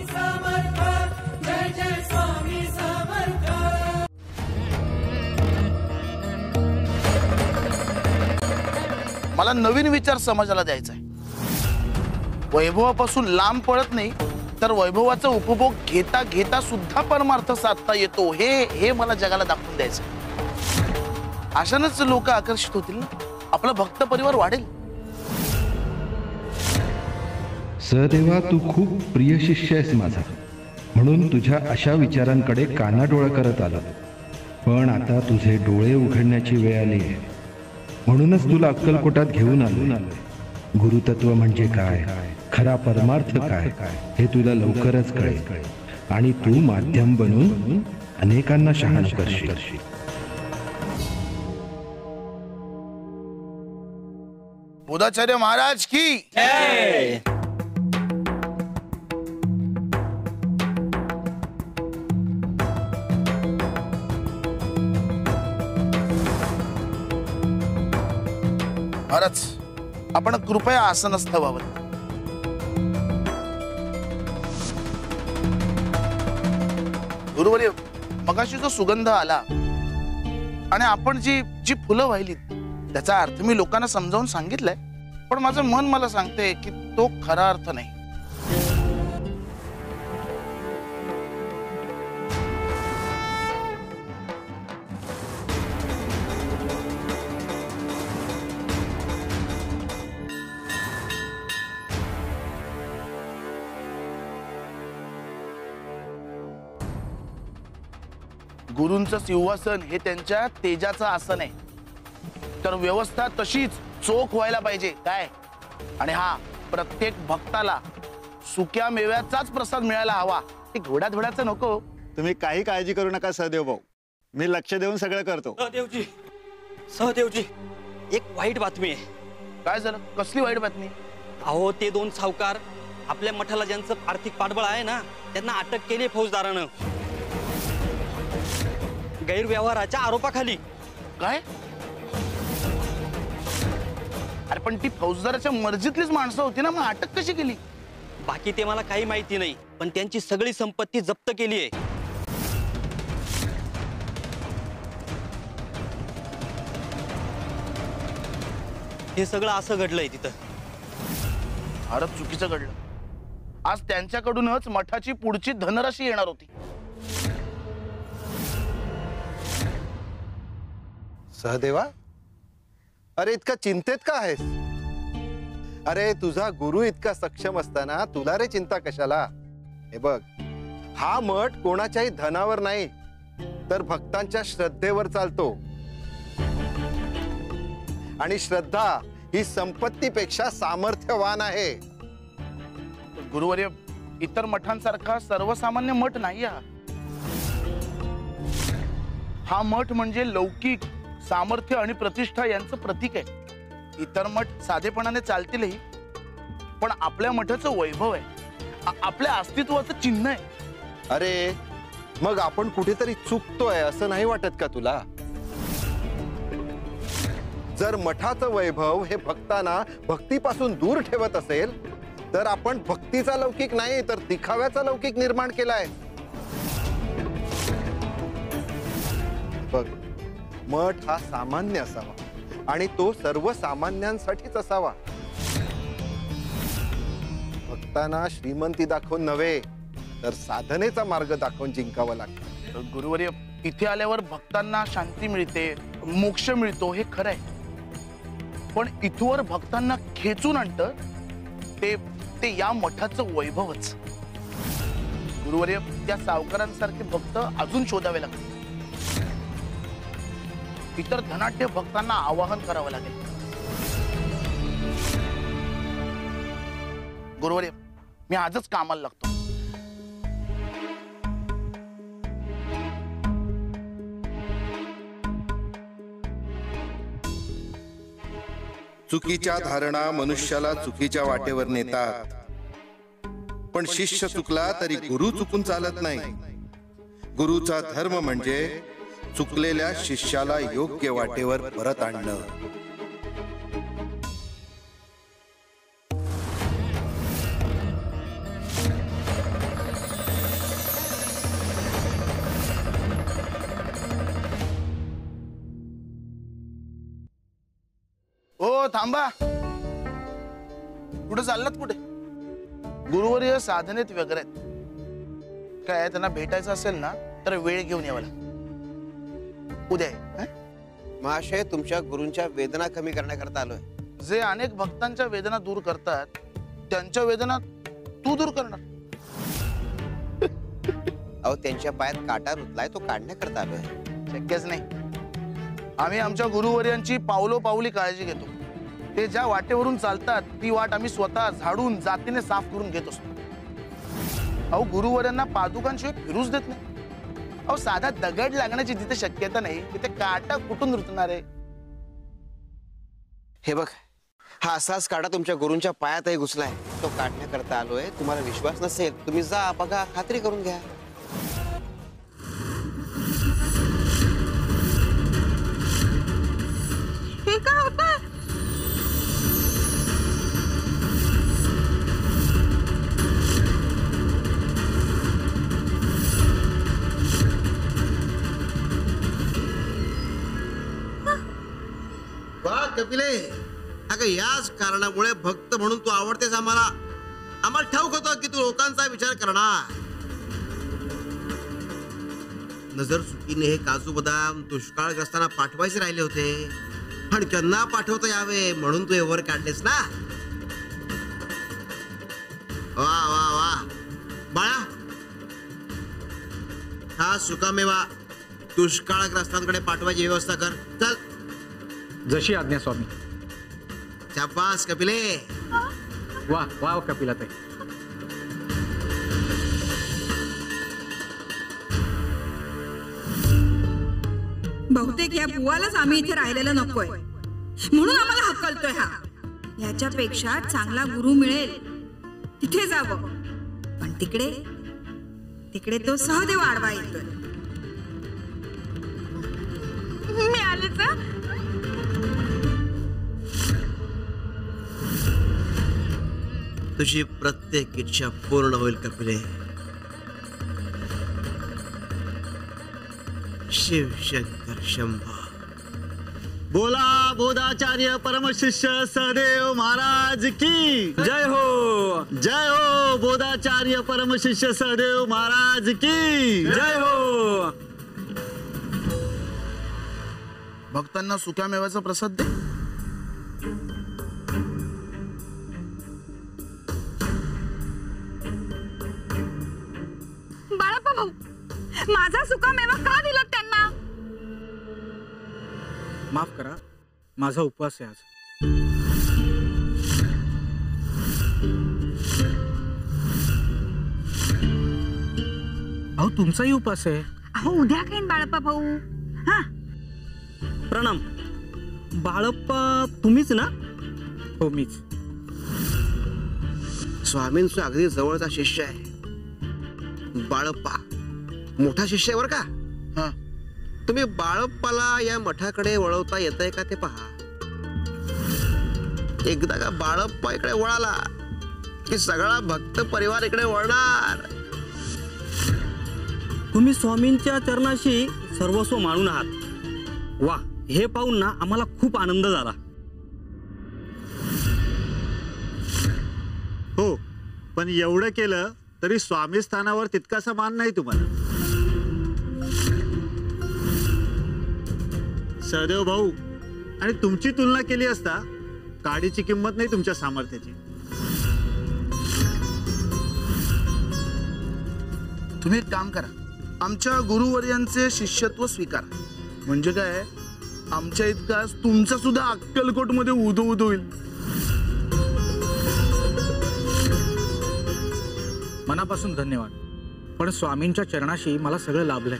समर्थ, जय जय स्वामी समर्थ। मला नवीन विचार समाजाला द्यायचा आहे। वैभवापासून लांब पडत नाही तर वैभवाचा उपभोग घेता घेता सुद्धा परमार्थ साधता येतो हे मला जगाला दाखवून द्यायचं। अशानेच लोक आकर्षित होतील ना, आपला भक्त परिवार वाढेल। सहदेवा, तू खूप प्रिय शिष्य आहेस माझा, म्हणून तुझ्या अशा विचारांकडे कानाडोळा करत आलो। पण आता तुझे डोळे उघडण्याची वेळ आली आहे, म्हणूनच तुला अक्कलकोटात घेऊन आलो। गुरुतत्व म्हणजे काय, खरा परमार्थ काय हे तुला लवकरच कळेल आणि तू माध्यम बनून अनेकांना शहाणा करशील। बुधाचार्य महाराज की जय। महाराज, आपण कृपया आसनस्थ व्हावं। गुरुवर्य, मगाशी जो सुगंध आला आणि आपण जी फुलं वाहिलीत त्याचा अर्थ मी लोकांना समजावून सांगितलंय, पण माझं मन मला सांगते की तो खरा अर्थ नाही। गुरूंचं सिंहासन हे त्यांच्या तेजाचं आसन आहे, तर व्यवस्था तशीच चोख व्हायला पाहिजे काय। आणि हा प्रत्येक भक्ताला सुक्या मेव्याचाच प्रसाद मिळायला हवा, ते घोड्या धोड्याचा नको। तुम्ही काही काळजी करू नका सहदेव भाऊ, मी लक्ष देऊन सगळं करतो। सहदेवजी, एक वाईट बातमी आहे। काय झालं? कसली वाईट बातमी? अहो, ते दोन सावकार आपल्या मठाला ज्यांचं आर्थिक पाठबळ आहे ना, त्यांना अटक केली फौजदारानं गैरव्यवहाराच्या आरोपाखाली। काय? अरे पण ती फौजदाराच्या मर्जीतलीच माणसं होती ना, मग अटक कशी केली? बाकी ते मला काही माहिती नाही, पण त्यांची सगळी संपत्ती जप्त केली आहे। हे सगळं असं घडलंय तिथं। फारच चुकीचं घडलं। आज त्यांच्याकडूनच मठाची पुढची धनराशी येणार होती। सहदेवा, अरे इतका चिंतेत का आहेस? अरे तुझा गुरु इतका सक्षम असताना तुला रे चिंता कशाला? हे बघ, हा मठ कोणाच्याही धनावर नाही तर भक्तांच्या श्रद्धेवर चालतो, आणि श्रद्धा ही संपत्तीपेक्षा सामर्थ्यवान आहे। गुरुवर्य, इतर मठांसारखा सर्वसामान्य मठ नाही हा मठ म्हणजे लौकिक सामर्थ्य आणि प्रतिष्ठा यांचं प्रतीक आहे। इतर मठ साधेपणाने चालतीलही, पण आपल्या मठाचं वैभव आहे, आपल्या अस्तित्वाचं चिन्ह आहे। अरे मग आपण कुठेतरी चुकतोय असं नाही वाटत का तुला? जर मठाचं वैभव हे भक्तांना भक्तीपासून दूर ठेवत असेल तर आपण भक्तीचा लौकिक नाही तर दिखाव्याचा लौकिक निर्माण केलाय। बघ, मठ हा सामान्य असावा आणि तो सर्वसामान्यांसाठीच असावा। भक्तांना श्रीमंती दाखवून नव्हे तर साधनेचा मार्ग दाखवून जिंकावा लागतो। गुरुवर्य, इथे आल्यावर भक्तांना शांती मिळते, मोक्ष मिळतो हे खरं आहे, पण इथवर भक्तांना खेचून आणतं ते या मठाचं वैभवच। गुरुवर्य, त्या सावकारांसारखे भक्त अजून शोधावे लागतील। इतर धनाढ्य भक्तांना आवाहन करावं लागेल। गुरुवर्य, मी आजच कामाला लागतो। चुकीच्या धारणा मनुष्याला चुकीच्या वाटेवर नेतात, पण शिष्य चुकला तरी गुरु चुकून चालत नाही। गुरुचा धर्म म्हणजे चुकलेल्या शिष्याला योग्य वाटेवर परत आणणं। थांबा. कुठे चाललात कुठे? गुरुवर्य साधनेत वगैरे काय त्यांना भेटायचं असेल ना तर वेळ घेऊन यावं लागेल. उद्या आहे. महाशय, तुमच्या गुरूंच्या वेदना कमी करण्याकरता आलोय. जे अनेक भक्तांच्या वेदना दूर करतात त्यांच्या वेदना तू दूर करणार? अहो, त्यांच्या पायात काटा रुतलाय, तो काढण्याकरता आलोय. शक्यच नाही. आम्ही आमच्या गुरुवर्यांची पावलोपावली काळजी घेतो. ते ज्या वाटेवरून चालतात ती वाट आम्ही स्वतः झाडून जातीने साफ करून घेत असतो. अहो, गुरुवर्यांना पादुकांशिवाय फिरूच देत नाही. अहो, साधा दगड लागण्याची जिथे शक्यता नाही तिथे काटा कुठून रुतणार आहे? हे बघ, हा असाच काटा तुमच्या गुरूंच्या पायातही घुसलाय, तो काढण्याकरता आलोय. तुम्हाला विश्वास नसेल तुम्ही जा बघा, खात्री करून घ्या. हे काय होतं? वा कपिले, अगं याच कारणामुळे भक्त म्हणून तू आवडतेस आम्हाला. आम्हाला ठाऊक होतं की तू लोकांचा विचार करणार. नजर चुकीने हे काजू बदाम दुष्काळग्रस्तांना पाठवायचे राहिले होते आणि त्यांना पाठवता यावे म्हणून तू हे वर काढलेस ना. वा वा वा बाळा, हा सुकामेवा दुष्काळग्रस्तांकडे पाठवायची व्यवस्था कर. चल. जशी आज्ञा स्वामी. शाबास कपिले. वा वा कपिलाताई. बहुतेक या बुवालाच आम्ही इथे राहिलेलं नकोय म्हणून आम्हाला हकलतोय हा. याच्यापेक्षा चांगला गुरु मिळेल तिथे जावं, पण तिकडे तिकडे तो सहदेव आडवा येतोय. मी आलेच. तुझी प्रत्येक इच्छा पूर्ण होईल कपिले. शिव शंकर शंभो. बोला बोधाचार्य परमशिष्य सहदेव महाराज की जय हो. जय हो. बोधाचार्य परमशिष्य सहदेव महाराज की जय हो. भक्तांना सुक्या मेव्याचा प्रसाद दे. बाळाप्पा भाऊ, माझा सुका मेवा का दिला त्यांना? माफ करा, माझा उपवास आहे आज. अहो, तुमचाही उपवास आहे. अहो, उद्या खाईन बाळाप्पा भाऊ. हा, प्रणाम. बाळप्पा तुम्हीच ना? हो, मीच. स्वामींचा अगदी जवळचा शिष्य आहे बाळप्पा. मोठा शिष्य आहे बर का. हा, तुम्ही बाळप्पाला या मठाकडे वळवता येतंय का ते पहा. एकदा का बाळप्पा इकडे वळाला की सगळा भक्त परिवार इकडे वळणार. तुम्ही स्वामींच्या चरणाशी सर्वस्व मानून आहात. वा, हे पाहून ना आम्हाला खूप आनंद झाला. हो, पण एवढं केलं तरी स्वामी स्थानावर तितकासा मान नाही तुम्हाला. सहदेव भाऊ, आणि तुमची तुलना केली असता काडीची किंमत नाही तुमच्या सामर्थ्याची. तुम्ही एक काम करा, आमच्या गुरुवर्यांचे शिष्यत्व स्वीकारा. म्हणजे काय, आमच्या इतकाच तुमचा सुद्धा अक्कलकोट मध्ये उदो उदो होईल. मनापासून धन्यवाद, पण स्वामींच्या चरणाशी मला सगळं लाभलंय.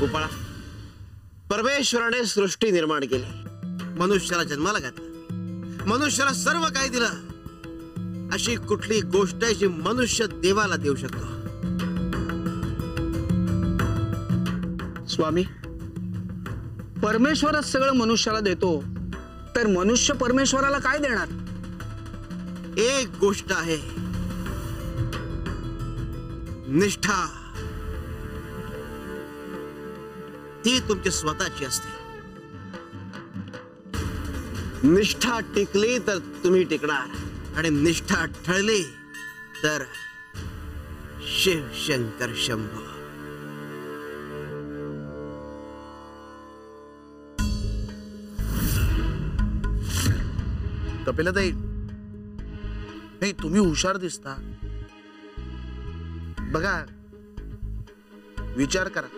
गोपाळा, परमेश्वराने सृष्टी निर्माण केली, मनुष्याला जन्माला घातलं, मनुष्याला सर्व काही दिलं. अशी कुठली गोष्ट आहे जी मनुष्य देवाला देऊ शकतो? स्वामी, परमेश्वरच सगळं मनुष्याला देतो, तर मनुष्य परमेश्वराला काय देणार? एक गोष्ट आहे, निष्ठा. ती तुमची स्वतःची असते. निष्ठा टिकली तर तुम्ही टिकणार, आणि निष्ठा ठळली तर शिव शंकर शंभो. कपिलाताई, नाही तुम्ही हुशार दिसता. बघा, विचार करा,